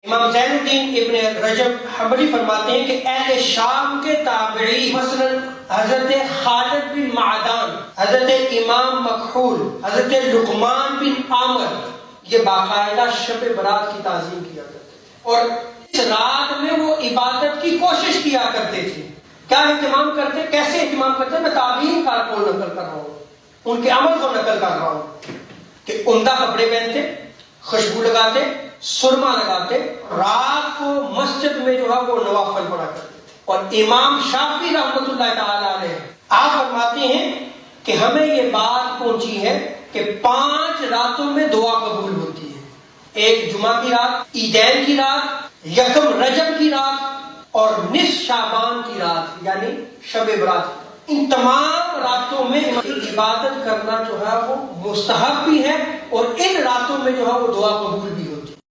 امام زین الدین ابن رجب حنبلی فرماتے ہیں کہ اہل شام کے تابعی مثلا حضرت خالد بن معدان، حضرت امام مکحول، حضرت لقمان بن عامر، یہ باقاعدہ شب برات کی تعظیم کیا کرتے اور اس رات میں وہ عبادت کی کوشش کیا کرتے تھے۔ کیا اہتمام کرتے، کیسے اہتمام کرتے؟ میں تابعین کا قول نقل کر رہا ہوں، ان کے عمل کو نقل کر رہا ہوں کہ عمدہ کپڑے پہنتے، خوشبو لگاتے، سرما لگاتے، رات کو مسجد میں جو ہے وہ نوافل پڑھا کرتے تھے۔ اور امام شافعی رحمۃ اللہ تعالی علیہ آپ فرماتے ہیں کہ ہمیں یہ بات پہنچی ہے کہ 5 راتوں میں دعا قبول ہوتی ہے، ایک جمعہ کی رات، عیدین کی رات، یکم رجب کی رات اور نصف شعبان کی رات یعنی شب برات۔ ان تمام راتوں میں عبادت کرنا جو ہے وہ مستحب بھی ہے اور ان راتوں میں جو ہے وہ دعا قبول بھی